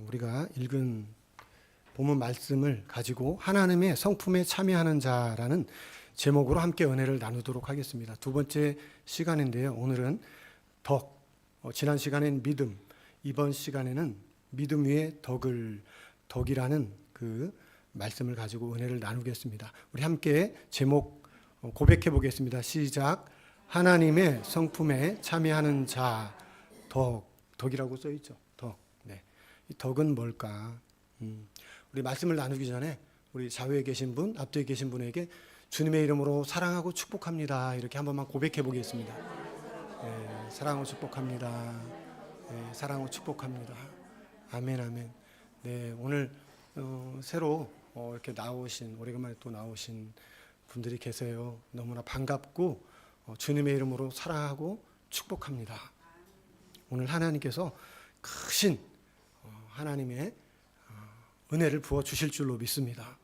우리가 읽은 본문 말씀을 가지고 하나님의 성품에 참여하는 자라는 제목으로 함께 은혜를 나누도록 하겠습니다. 두 번째 시간인데요. 오늘은 덕, 지난 시간엔 믿음, 이번 시간에는 믿음 위에 덕이라는 그 말씀을 가지고 은혜를 나누겠습니다. 우리 함께 제목 고백해 보겠습니다. 시작. 하나님의 성품에 참여하는 자, 덕이라고 써 있죠. 덕. 네. 이 덕은 뭘까? 우리 말씀을 나누기 전에 우리 좌우에 계신 분, 앞뒤에 계신 분에게 주님의 이름으로 사랑하고 축복합니다. 이렇게 한 번만 고백해 보겠습니다. 네, 사랑하고 축복합니다. 네, 사랑하고 축복합니다. 아멘, 아멘. 네, 오늘 새로 이렇게 나오신, 오래간만에 또 나오신 분들이 계세요. 너무나 반갑고 주님의 이름으로 사랑하고 축복합니다. 오늘 하나님께서 크신 하나님의 은혜를 부어 주실 줄로 믿습니다.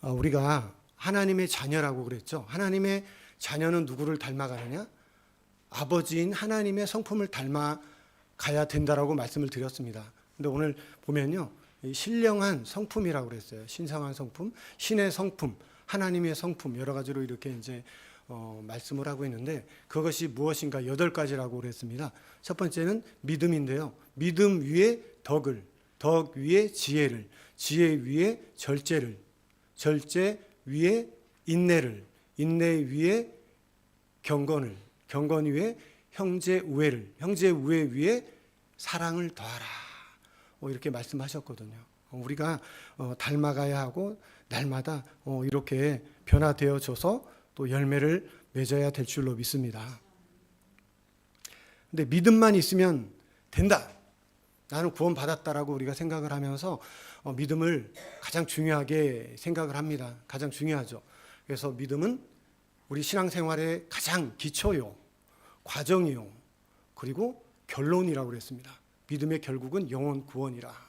우리가 하나님의 자녀라고 그랬죠. 하나님의 자녀는 누구를 닮아가느냐? 아버지인 하나님의 성품을 닮아가야 된다라고 말씀을 드렸습니다. 근데 오늘 보면요, 신령한 성품이라고 그랬어요. 신성한 성품, 신의 성품, 하나님의 성품, 여러 가지로 이렇게 이제 말씀을 하고 있는데, 그것이 무엇인가 8가지라고 그랬습니다. 첫 번째는 믿음인데요. 믿음 위에 덕을, 덕 위에 지혜를, 지혜 위에 절제를, 절제 위에 인내를, 인내 위에 경건을, 경건 위에 형제 우애를, 형제 우애 위에 사랑을 더하라. 이렇게 말씀하셨거든요. 우리가 닮아가야 하고 날마다 이렇게 변화되어져서 또 열매를 맺어야 될 줄로 믿습니다. 근데 믿음만 있으면 된다. 나는 구원받았다라고 우리가 생각을 하면서 믿음을 가장 중요하게 생각을 합니다. 가장 중요하죠. 그래서 믿음은 우리 신앙생활의 가장 기초요, 과정이요, 그리고 결론이라고 그랬습니다. 믿음의 결국은 영혼 구원이라.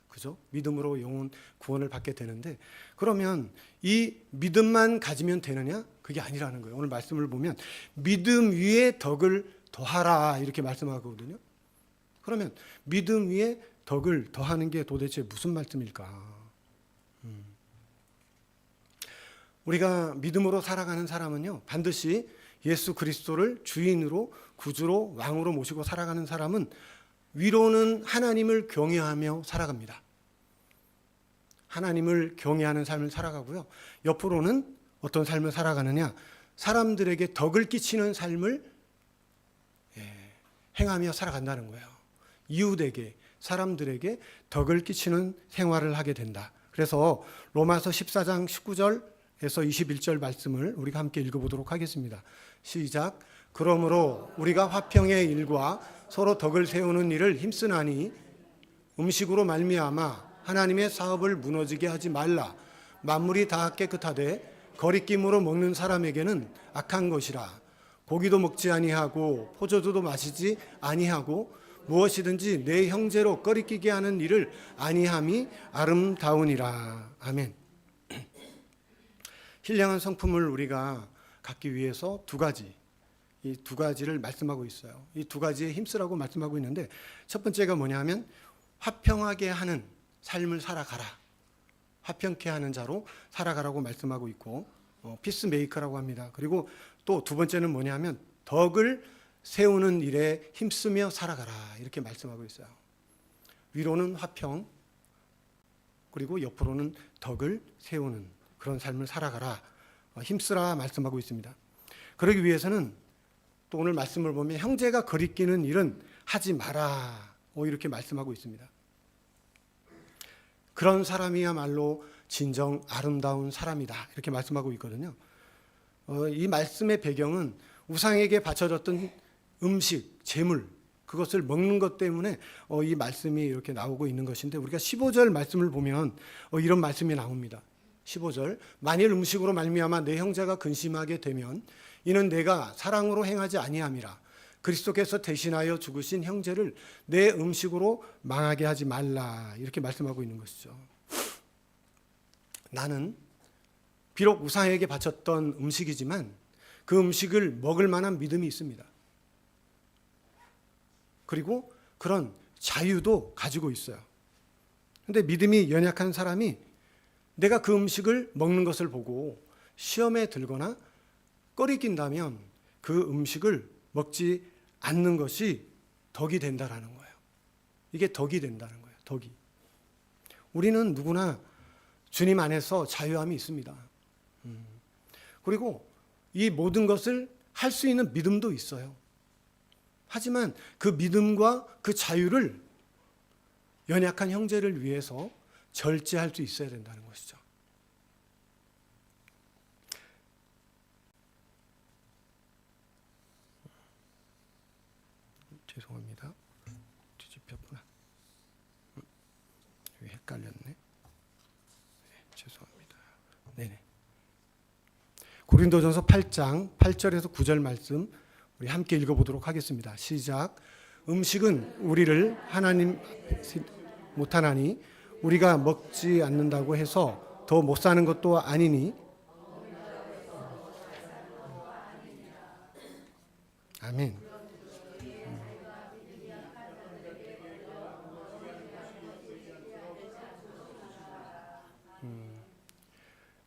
그죠? 믿음으로 영혼 구원을 받게 되는데, 그러면 이 믿음만 가지면 되느냐? 그게 아니라는 거예요. 오늘 말씀을 보면 믿음 위에 덕을 더하라 이렇게 말씀하거든요. 그러면 믿음 위에 덕을 더하는 게 도대체 무슨 말씀일까? 우리가 믿음으로 살아가는 사람은요, 반드시 예수 그리스도를 주인으로, 구주로, 왕으로 모시고 살아가는 사람은 위로는 하나님을 경외하며 살아갑니다. 하나님을 경외하는 삶을 살아가고요, 옆으로는 어떤 삶을 살아가느냐? 사람들에게 덕을 끼치는 삶을 행하며 살아간다는 거예요. 이웃에게, 사람들에게 덕을 끼치는 생활을 하게 된다. 그래서 로마서 14장 19절에서 21절 말씀을 우리가 함께 읽어보도록 하겠습니다. 시작. 그러므로 우리가 화평의 일과 서로 덕을 세우는 일을 힘쓰나니 음식으로 말미암아 하나님의 사업을 무너지게 하지 말라. 만물이 다 깨끗하되 거리낌으로 먹는 사람에게는 악한 것이라. 고기도 먹지 아니하고 포도주도 마시지 아니하고 무엇이든지 내 형제로 거리끼게 하는 일을 아니함이 아름다우니라. 아멘. 신령한 성품을 우리가 갖기 위해서 이 두 가지를 말씀하고 있어요. 이 두 가지에 힘쓰라고 말씀하고 있는데, 첫 번째가 뭐냐면 화평하게 하는 삶을 살아가라. 화평케 하는 자로 살아가라고 말씀하고 있고, 피스메이커라고 합니다. 그리고 또 두 번째는 뭐냐면 덕을 세우는 일에 힘쓰며 살아가라 이렇게 말씀하고 있어요. 위로는 화평, 그리고 옆으로는 덕을 세우는 그런 삶을 살아가라, 힘쓰라 말씀하고 있습니다. 그러기 위해서는 또 오늘 말씀을 보면 형제가 거리끼는 일은 하지 마라 이렇게 말씀하고 있습니다. 그런 사람이야말로 진정 아름다운 사람이다 이렇게 말씀하고 있거든요. 이 말씀의 배경은 우상에게 바쳐졌던 음식, 재물, 그것을 먹는 것 때문에 이 말씀이 이렇게 나오고 있는 것인데, 우리가 15절 말씀을 보면 이런 말씀이 나옵니다. 15절. 만일 음식으로 말미암아 내 형제가 근심하게 되면 이는 내가 사랑으로 행하지 아니함이라. 그리스도께서 대신하여 죽으신 형제를 내 음식으로 망하게 하지 말라 이렇게 말씀하고 있는 것이죠. 나는 비록 우상에게 바쳤던 음식이지만 그 음식을 먹을 만한 믿음이 있습니다. 그리고 그런 자유도 가지고 있어요. 근데 믿음이 연약한 사람이 내가 그 음식을 먹는 것을 보고 시험에 들거나 꺼리낀다면 그 음식을 먹지 않는 것이 덕이 된다라는 거예요. 이게 덕이 된다는 거예요. 덕이. 우리는 누구나 주님 안에서 자유함이 있습니다. 그리고 이 모든 것을 할 수 있는 믿음도 있어요. 하지만 그 믿음과 그 자유를 연약한 형제를 위해서 절제할 수 있어야 된다는 것이죠. 죄송합니다. 뒤집혔구나. 헷갈렸네. 네, 죄송합니다. 네네. 고린도전서 8장 8절에서 9절 말씀 우리 함께 읽어보도록 하겠습니다. 시작. 음식은 우리를 하나님 못하나니 우리가 먹지 않는다고 해서 더 못 사는 것도 아니니. 아멘.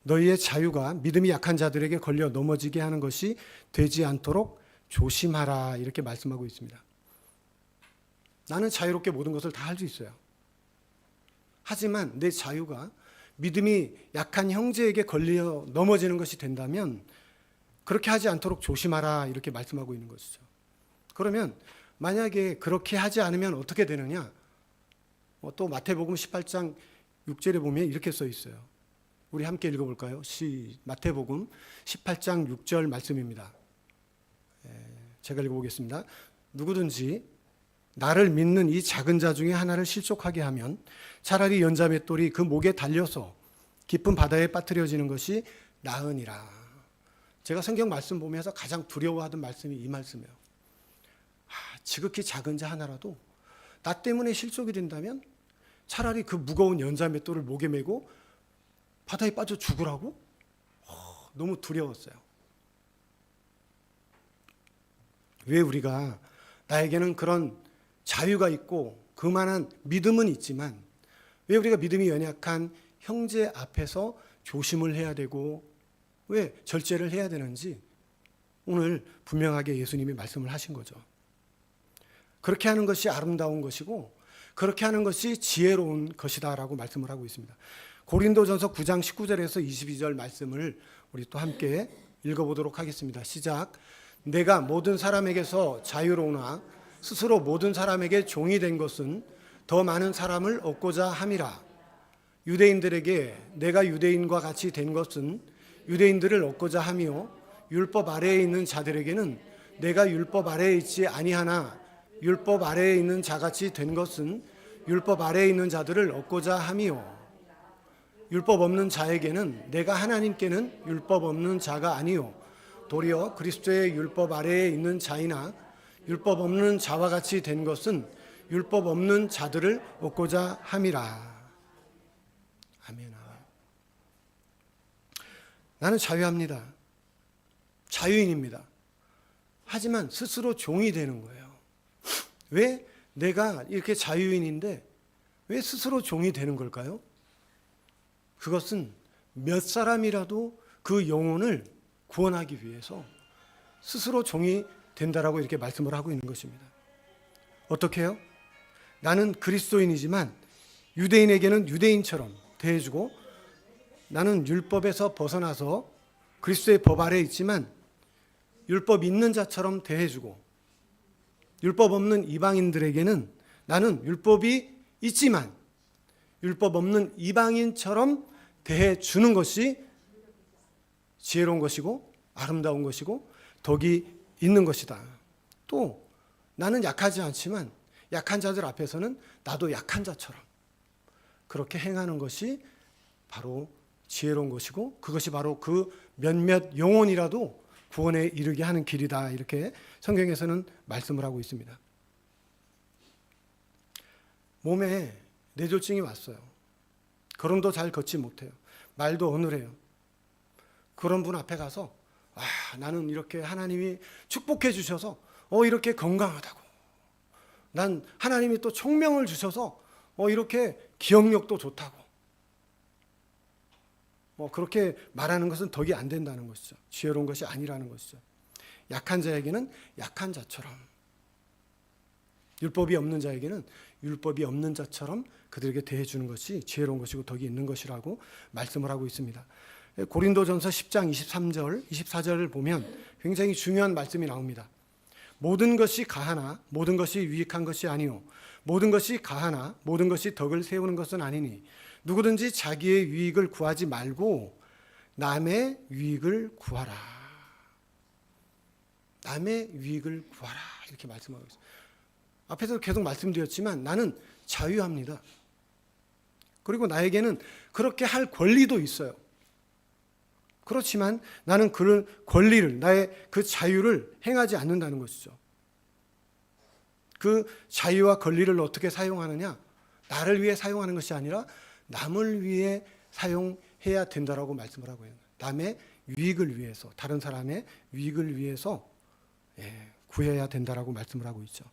너희의 자유가 믿음이 약한 자들에게 걸려 넘어지게 하는 것이 되지 않도록 조심하라, 이렇게 말씀하고 있습니다. 나는 자유롭게 모든 것을 다 할 수 있어요. 하지만 내 자유가 믿음이 약한 형제에게 걸려 넘어지는 것이 된다면 그렇게 하지 않도록 조심하라, 이렇게 말씀하고 있는 것이죠. 그러면 만약에 그렇게 하지 않으면 어떻게 되느냐? 또 마태복음 18장 6절에 보면 이렇게 써 있어요. 우리 함께 읽어볼까요? 마태복음 18장 6절 말씀입니다. 제가 읽어보겠습니다. 누구든지 나를 믿는 이 작은 자 중에 하나를 실족하게 하면 차라리 연자맷돌이 그 목에 달려서 깊은 바다에 빠뜨려지는 것이 나으니라. 제가 성경 말씀 보면서 가장 두려워하던 말씀이 이 말씀이에요. 지극히 작은 자 하나라도 나 때문에 실족이 된다면 차라리 그 무거운 연자맷돌을 목에 메고 바다에 빠져 죽으라고? 너무 두려웠어요. 왜 우리가 나에게는 그런 자유가 있고 그만한 믿음은 있지만 왜 우리가 믿음이 연약한 형제 앞에서 조심을 해야 되고 왜 절제를 해야 되는지 오늘 분명하게 예수님이 말씀을 하신 거죠. 그렇게 하는 것이 아름다운 것이고 그렇게 하는 것이 지혜로운 것이다라고 말씀을 하고 있습니다. 고린도전서 9장 19절에서 22절 말씀을 우리 또 함께 읽어보도록 하겠습니다. 시작. 내가 모든 사람에게서 자유로우나 스스로 모든 사람에게 종이 된 것은 더 많은 사람을 얻고자 함이라. 유대인들에게 내가 유대인과 같이 된 것은 유대인들을 얻고자 함이요 율법 아래에 있는 자들에게는 내가 율법 아래에 있지 아니하나 율법 아래에 있는 자같이 된 것은 율법 아래에 있는 자들을 얻고자 함이요 율법 없는 자에게는 내가 하나님께는 율법 없는 자가 아니요 도리어 그리스도의 율법 아래에 있는 자이나 율법 없는 자와 같이 된 것은 율법 없는 자들을 얻고자 함이라. 아멘. 나는 자유합니다. 자유인입니다. 하지만 스스로 종이 되는 거예요. 왜 내가 이렇게 자유인인데 왜 스스로 종이 되는 걸까요? 그것은 몇 사람이라도 그 영혼을 구원하기 위해서 스스로 종이 된다라고 이렇게 말씀을 하고 있는 것입니다. 어떻게 해요? 나는 그리스도인이지만 유대인에게는 유대인처럼 대해주고 나는 율법에서 벗어나서 그리스도의 법 아래에 있지만 율법 있는 자처럼 대해주고 율법 없는 이방인들에게는 나는 율법이 있지만 율법 없는 이방인처럼 대해주는 것이 지혜로운 것이고 아름다운 것이고 덕이 있는 것이다. 또 나는 약하지 않지만 약한 자들 앞에서는 나도 약한 자처럼 그렇게 행하는 것이 바로 지혜로운 것이고 그것이 바로 그 몇몇 영혼이라도 구원에 이르게 하는 길이다. 이렇게 성경에서는 말씀을 하고 있습니다. 몸에 뇌졸중이 왔어요. 걸음도 잘 걷지 못해요. 말도 어눌해요. 그런 분 앞에 가서 나는 이렇게 하나님이 축복해 주셔서 이렇게 건강하다고 난 하나님이 또 총명을 주셔서 이렇게 기억력도 좋다고 그렇게 말하는 것은 덕이 안 된다는 것이죠. 지혜로운 것이 아니라는 것이죠. 약한 자에게는 약한 자처럼, 율법이 없는 자에게는 율법이 없는 자처럼 그들에게 대해주는 것이 지혜로운 것이고 덕이 있는 것이라고 말씀을 하고 있습니다. 고린도전서 10장 23절, 24절을 보면 굉장히 중요한 말씀이 나옵니다. 모든 것이 가하나 모든 것이 유익한 것이 아니요 모든 것이 가하나 모든 것이 덕을 세우는 것은 아니니 누구든지 자기의 유익을 구하지 말고 남의 유익을 구하라. 남의 유익을 구하라 이렇게 말씀하고 있어요. 앞에서 계속 말씀드렸지만 나는 자유합니다. 그리고 나에게는 그렇게 할 권리도 있어요. 그렇지만 나는 그 권리를, 나의 그 자유를 행하지 않는다는 것이죠. 그 자유와 권리를 어떻게 사용하느냐? 나를 위해 사용하는 것이 아니라 남을 위해 사용해야 된다라고 말씀을 하고 있는 거예요. 남의 유익을 위해서, 다른 사람의 유익을 위해서 구해야 된다라고 말씀을 하고 있죠.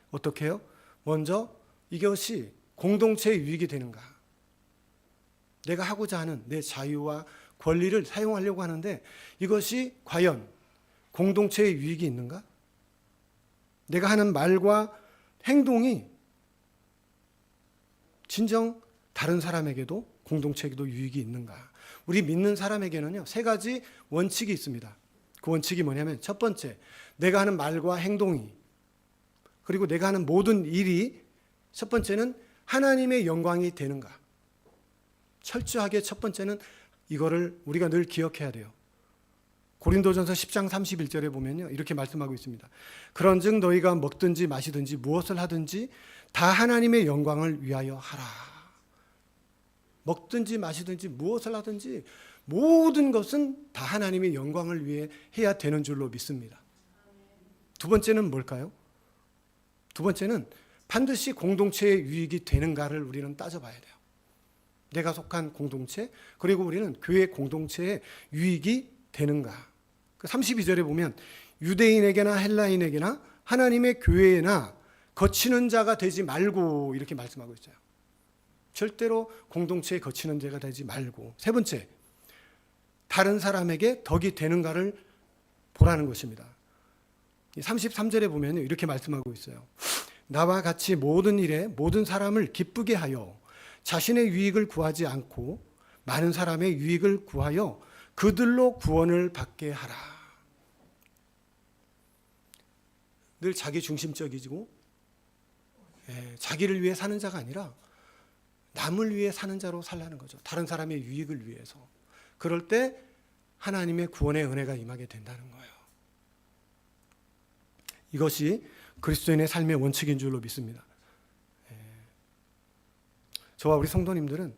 어떻게 해요? 먼저 이것이 공동체의 유익이 되는가? 내가 하고자 하는 내 자유와 권리를 사용하려고 하는데 이것이 과연 공동체의 유익이 있는가? 내가 하는 말과 행동이 진정 다른 사람에게도 공동체에게도 유익이 있는가? 우리 믿는 사람에게는요 3가지 원칙이 있습니다. 그 원칙이 뭐냐면 첫 번째, 내가 하는 말과 행동이 그리고 내가 하는 모든 일이 첫 번째는 하나님의 영광이 되는가? 철저하게 첫 번째는 이거를 우리가 늘 기억해야 돼요. 고린도전서 10장 31절에 보면요 이렇게 말씀하고 있습니다. 그런즉 너희가 먹든지 마시든지 무엇을 하든지 다 하나님의 영광을 위하여 하라. 먹든지 마시든지 무엇을 하든지 모든 것은 다 하나님의 영광을 위해 해야 되는 줄로 믿습니다. 두 번째는 뭘까요? 두 번째는 반드시 공동체의 유익이 되는가를 우리는 따져봐야 돼요. 내가 속한 공동체 그리고 우리는 교회 공동체의 유익이 되는가. 32절에 보면 유대인에게나 헬라인에게나 하나님의 교회에나 거치는 자가 되지 말고 이렇게 말씀하고 있어요. 절대로 공동체에 거치는 자가 되지 말고. 세 번째, 다른 사람에게 덕이 되는가를 보라는 것입니다. 33절에 보면 이렇게 말씀하고 있어요. 나와 같이 모든 일에 모든 사람을 기쁘게 하여 자신의 유익을 구하지 않고 많은 사람의 유익을 구하여 그들로 구원을 받게 하라. 늘 자기 중심적이고 자기를 위해 사는 자가 아니라 남을 위해 사는 자로 살라는 거죠. 다른 사람의 유익을 위해서. 그럴 때 하나님의 구원의 은혜가 임하게 된다는 거예요. 이것이 그리스도인의 삶의 원칙인 줄로 믿습니다. 저와 우리 성도님들은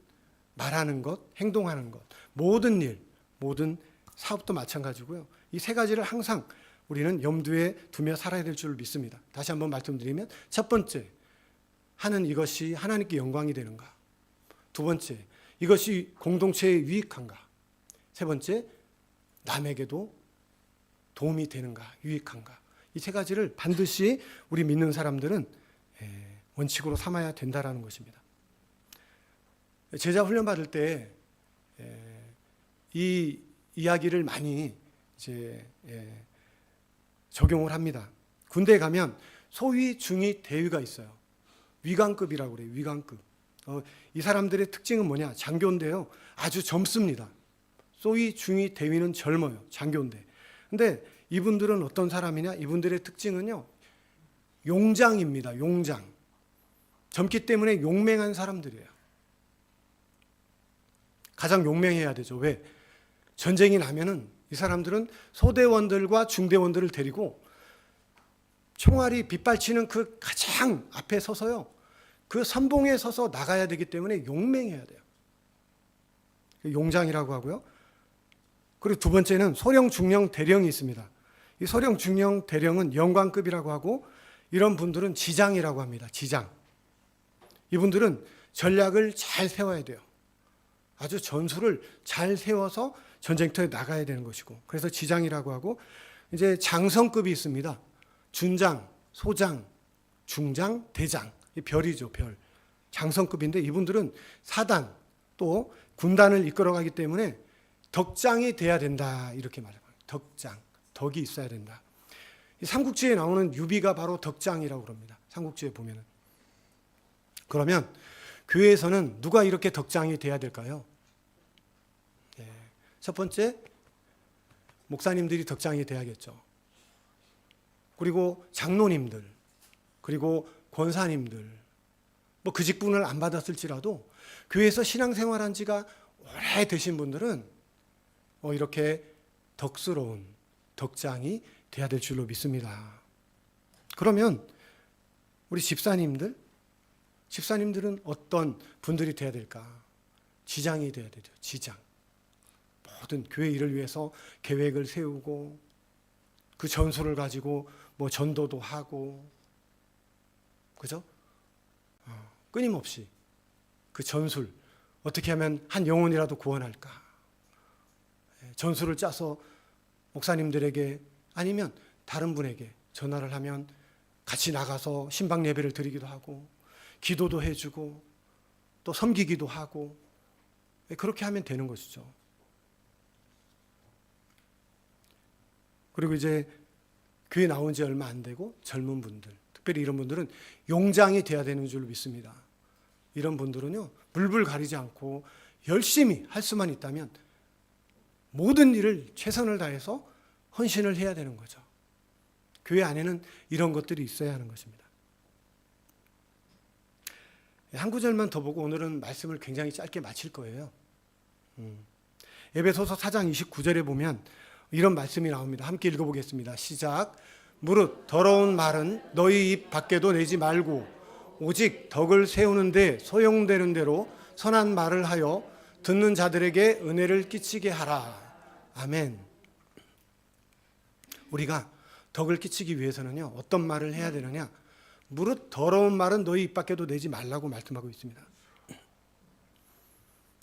말하는 것, 행동하는 것, 모든 일, 모든 사업도 마찬가지고요. 이 3가지를 항상 우리는 염두에 두며 살아야 될 줄 믿습니다. 다시 한번 말씀드리면 첫 번째, 하는 이것이 하나님께 영광이 되는가? 두 번째, 이것이 공동체에 유익한가? 세 번째, 남에게도 도움이 되는가? 유익한가? 이 3가지를 반드시 우리 믿는 사람들은 원칙으로 삼아야 된다라는 것입니다. 제자 훈련 받을 때 이 이야기를 많이 이제 적용을 합니다. 군대에 가면 소위, 중위, 대위가 있어요. 위관급이라고 그래요. 위관급. 이 사람들의 특징은 뭐냐? 장교인데요. 아주 젊습니다. 소위, 중위, 대위는 젊어요. 장교인데. 근데 이분들은 어떤 사람이냐? 이분들의 특징은요. 용장입니다. 용장. 젊기 때문에 용맹한 사람들이에요. 가장 용맹해야 되죠. 왜? 전쟁이 나면은 이 사람들은 소대원들과 중대원들을 데리고 총알이 빗발치는 그 가장 앞에 서서요. 그 선봉에 서서 나가야 되기 때문에 용맹해야 돼요. 용장이라고 하고요. 그리고 두 번째는 소령, 중령, 대령이 있습니다. 이 소령, 중령, 대령은 영관급이라고 하고 이런 분들은 지장이라고 합니다. 지장. 이분들은 전략을 잘 세워야 돼요. 아주 전술을 잘 세워서 전쟁터에 나가야 되는 것이고, 그래서 지장이라고 하고, 이제 장성급이 있습니다. 준장, 소장, 중장, 대장, 이 별이죠, 별. 장성급인데 이분들은 사단 또 군단을 이끌어가기 때문에 덕장이 돼야 된다 이렇게 말해요. 덕장, 덕이 있어야 된다. 이 삼국지에 나오는 유비가 바로 덕장이라고 그럽니다. 삼국지에 보면은. 그러면 교회에서는 누가 이렇게 덕장이 돼야 될까요? 예. 첫 번째, 목사님들이 덕장이 돼야겠죠. 그리고 장로님들, 그리고 권사님들, 뭐 그 직분을 안 받았을지라도 교회에서 신앙생활한 지가 오래 되신 분들은 이렇게 덕스러운 덕장이 돼야 될 줄로 믿습니다. 그러면 우리 집사님들은 어떤 분들이 돼야 될까? 지장이 돼야 되죠. 지장. 모든 교회 일을 위해서 계획을 세우고 그 전술을 가지고 뭐 전도도 하고, 그죠? 끊임없이 그 전술, 어떻게 하면 한 영혼이라도 구원할까? 전술을 짜서 목사님들에게 아니면 다른 분에게 전화를 하면 같이 나가서 신방 예배를 드리기도 하고 기도도 해주고 또 섬기기도 하고 그렇게 하면 되는 것이죠. 그리고 이제 교회 나온 지 얼마 안 되고 젊은 분들, 특별히 이런 분들은 용장이 돼야 되는 줄 믿습니다. 이런 분들은요, 물불 가리지 않고 열심히 할 수만 있다면 모든 일을 최선을 다해서 헌신을 해야 되는 거죠. 교회 안에는 이런 것들이 있어야 하는 것입니다. 한 구절만 더 보고 오늘은 말씀을 굉장히 짧게 마칠 거예요. 에베소서 4장 29절에 보면 이런 말씀이 나옵니다. 함께 읽어보겠습니다. 시작. 무릇 더러운 말은 너희 입 밖에도 내지 말고 오직 덕을 세우는데 소용되는 대로 선한 말을 하여 듣는 자들에게 은혜를 끼치게 하라. 아멘. 우리가 덕을 끼치기 위해서는요, 어떤 말을 해야 되느냐? 무릇 더러운 말은 너희 입 밖에도 내지 말라고 말씀하고 있습니다.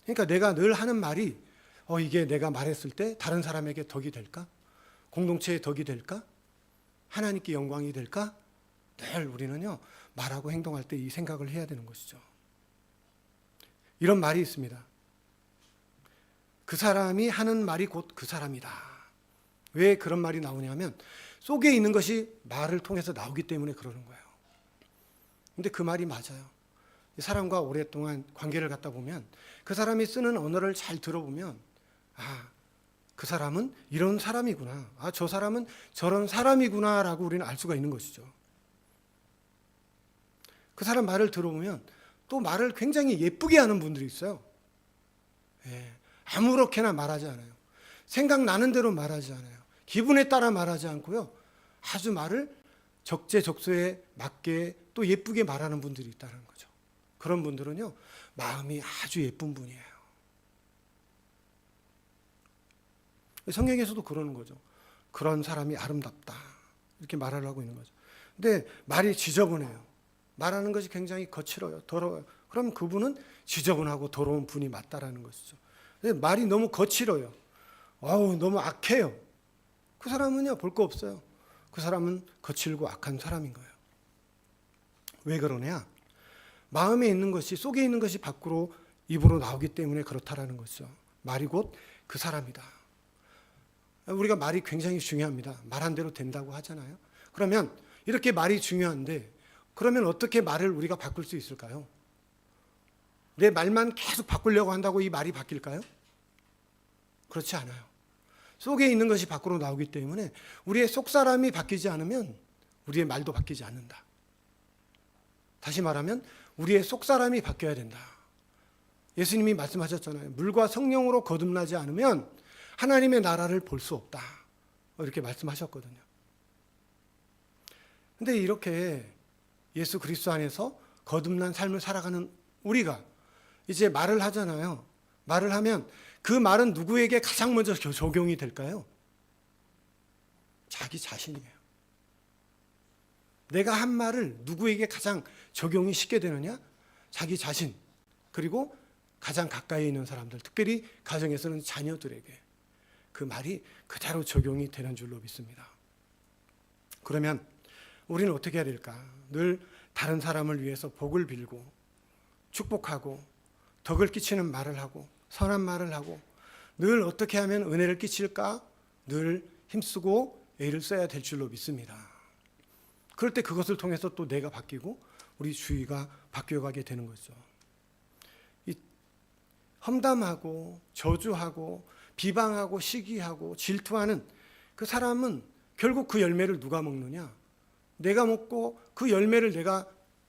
그러니까 내가 늘 하는 말이 이게 내가 말했을 때 다른 사람에게 덕이 될까? 공동체에 덕이 될까? 하나님께 영광이 될까? 늘 우리는요, 말하고 행동할 때 이 생각을 해야 되는 것이죠. 이런 말이 있습니다. 그 사람이 하는 말이 곧 그 사람이다. 왜 그런 말이 나오냐면 속에 있는 것이 말을 통해서 나오기 때문에 그러는 거예요. 근데 그 말이 맞아요. 사람과 오랫동안 관계를 갖다 보면 그 사람이 쓰는 언어를 잘 들어보면 그 사람은 이런 사람이구나. 저 사람은 저런 사람이구나라고 우리는 알 수가 있는 것이죠. 그 사람 말을 들어보면 또 말을 굉장히 예쁘게 하는 분들이 있어요. 아무렇게나 말하지 않아요. 생각나는 대로 말하지 않아요. 기분에 따라 말하지 않고요. 아주 말을 적재적소에 맞게 또 예쁘게 말하는 분들이 있다는 거죠. 그런 분들은요, 마음이 아주 예쁜 분이에요. 성경에서도 그러는 거죠. 그런 사람이 아름답다. 이렇게 말을 하고 있는 거죠. 근데 말이 지저분해요. 말하는 것이 굉장히 거칠어요. 더러워요. 그럼 그분은 지저분하고 더러운 분이 맞다라는 것이죠. 근데 말이 너무 거칠어요. 너무 악해요. 그 사람은요, 볼 거 없어요. 그 사람은 거칠고 악한 사람인 거예요. 왜 그러냐? 마음에 있는 것이, 속에 있는 것이 밖으로 입으로 나오기 때문에 그렇다라는 것이죠. 말이 곧 그 사람이다. 우리가 말이 굉장히 중요합니다. 말한 대로 된다고 하잖아요. 그러면 이렇게 말이 중요한데 그러면 어떻게 말을 우리가 바꿀 수 있을까요? 내 말만 계속 바꾸려고 한다고 이 말이 바뀔까요? 그렇지 않아요. 속에 있는 것이 밖으로 나오기 때문에 우리의 속사람이 바뀌지 않으면 우리의 말도 바뀌지 않는다. 다시 말하면 우리의 속사람이 바뀌어야 된다. 예수님이 말씀하셨잖아요. 물과 성령으로 거듭나지 않으면 하나님의 나라를 볼 수 없다. 이렇게 말씀하셨거든요. 근데 이렇게 예수 그리스도 안에서 거듭난 삶을 살아가는 우리가 이제 말을 하잖아요. 말을 하면 그 말은 누구에게 가장 먼저 적용이 될까요? 자기 자신이에요. 내가 한 말을 누구에게 가장 적용이 쉽게 되느냐? 자기 자신, 그리고 가장 가까이 있는 사람들, 특별히 가정에서는 자녀들에게 그 말이 그대로 적용이 되는 줄로 믿습니다. 그러면 우리는 어떻게 해야 될까? 늘 다른 사람을 위해서 복을 빌고 축복하고 덕을 끼치는 말을 하고 선한 말을 하고 늘 어떻게 하면 은혜를 끼칠까 늘 힘쓰고 애를 써야 될 줄로 믿습니다. 그럴 때 그것을 통해서 또 내가 바뀌고 우리 주위가 바뀌어가게 되는 거죠. 이 험담하고 저주하고 비방하고 시기하고 질투하는 그 사람은 결국 그 열매를 누가 먹느냐? 내가 먹고 그 열매를 내가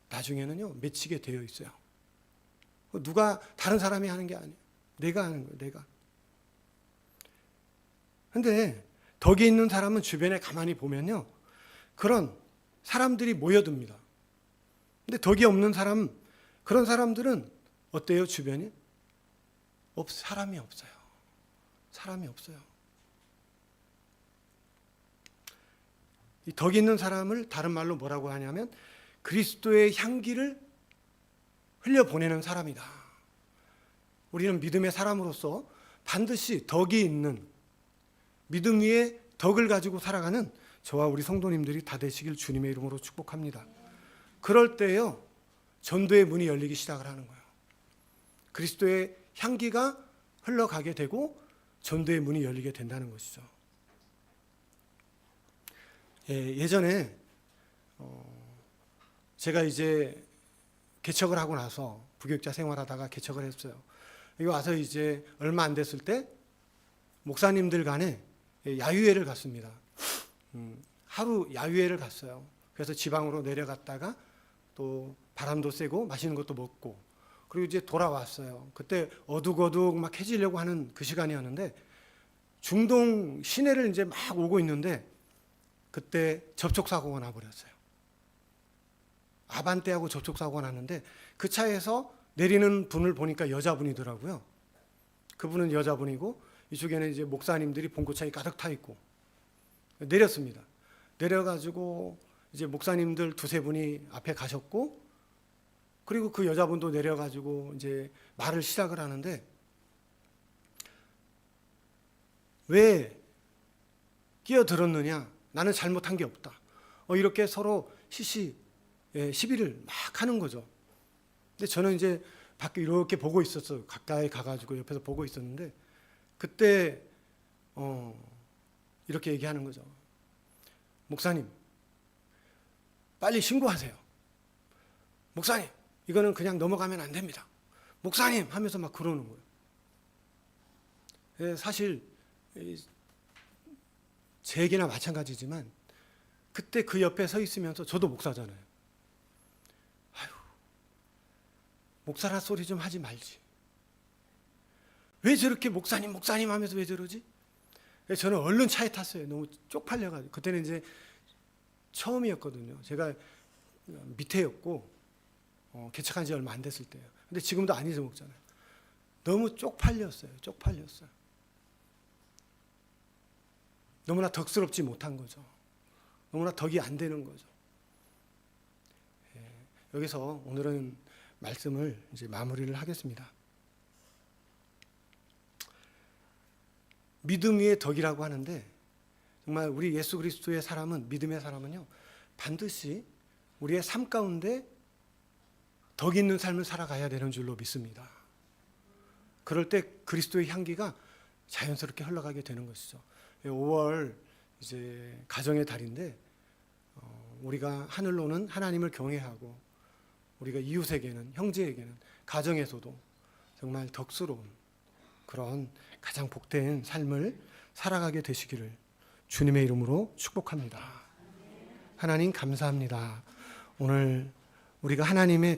나중에는요 맺히게 되어 있어요. 누가 다른 사람이 하는 게 아니에요. 내가 하는 거예요. 내가. 근데 덕이 있는 사람은 주변에 가만히 보면요 그런 사람들이 모여듭니다. 근데 덕이 없는 사람, 그런 사람들은 어때요? 주변이? 사람이 없어요. 사람이 없어요. 이 덕이 있는 사람을 다른 말로 뭐라고 하냐면 그리스도의 향기를 흘려보내는 사람이다. 우리는 믿음의 사람으로서 반드시 덕이 있는 믿음 위에 덕을 가지고 살아가는 저와 우리 성도님들이 다 되시길 주님의 이름으로 축복합니다. 그럴 때요 전도의 문이 열리기 시작을 하는 거예요. 그리스도의 향기가 흘러가게 되고 전도의 문이 열리게 된다는 것이죠. 예전에 제가 이제 개척을 하고 나서 부교육자 생활하다가 개척을 했어요. 여기 와서 이제 얼마 안 됐을 때 목사님들 간에 야유회를 갔습니다. 하루 야유회를 갔어요. 그래서 지방으로 내려갔다가 또 바람도 쐬고 맛있는 것도 먹고 그리고 이제 돌아왔어요. 그때 어둑어둑 막 해지려고 하는 그 시간이었는데 중동 시내를 이제 막 오고 있는데 그때 접촉사고가 나버렸어요. 아반떼하고 접촉사고가 났는데 그 차에서 내리는 분을 보니까 여자분이더라고요. 그분은 여자분이고 이쪽에는 이제 목사님들이 봉고차에 가득 타 있고 내렸습니다. 내려가지고 이제 목사님들 두세 분이 앞에 가셨고 그리고 그 여자분도 내려가지고 이제 말을 시작을 하는데 왜 끼어들었느냐? 나는 잘못한 게 없다. 이렇게 서로 시비를 막 하는 거죠. 근데 저는 이제 밖에 이렇게 보고 있었어요. 가까이 가가지고 옆에서 보고 있었는데 그때 이렇게 얘기하는 거죠. 목사님, 빨리 신고하세요. 목사님, 이거는 그냥 넘어가면 안 됩니다. 목사님 하면서 막 그러는 거예요. 사실 제 얘기나 마찬가지지만 그때 그 옆에 서 있으면서 저도 목사잖아요. 아유, 목사라 소리 좀 하지 말지. 왜 저렇게 목사님 하면서 왜 저러지? 저는 얼른 차에 탔어요. 너무 쪽팔려가지고. 그때는 이제 처음이었거든요. 제가 밑에였고 개척한 지 얼마 안 됐을 때예요. 근데 지금도 안 잊어먹잖아요. 너무 쪽팔렸어요. 너무나 덕스럽지 못한 거죠. 너무나 덕이 안 되는 거죠. 여기서 오늘은 말씀을 이제 마무리를 하겠습니다. 믿음 위에 덕이라고 하는데 정말 우리 예수 그리스도의 사람은 믿음의 사람은요 반드시 우리의 삶 가운데 덕 있는 삶을 살아가야 되는 줄로 믿습니다. 그럴 때 그리스도의 향기가 자연스럽게 흘러가게 되는 것이죠. 5월 이제 가정의 달인데 우리가 하늘로는 하나님을 경외하고 우리가 이웃에게는 형제에게는 가정에서도 정말 덕스러운 그런 가장 복된 삶을 살아가게 되시기를 주님의 이름으로 축복합니다. 하나님 감사합니다. 오늘 우리가 하나님의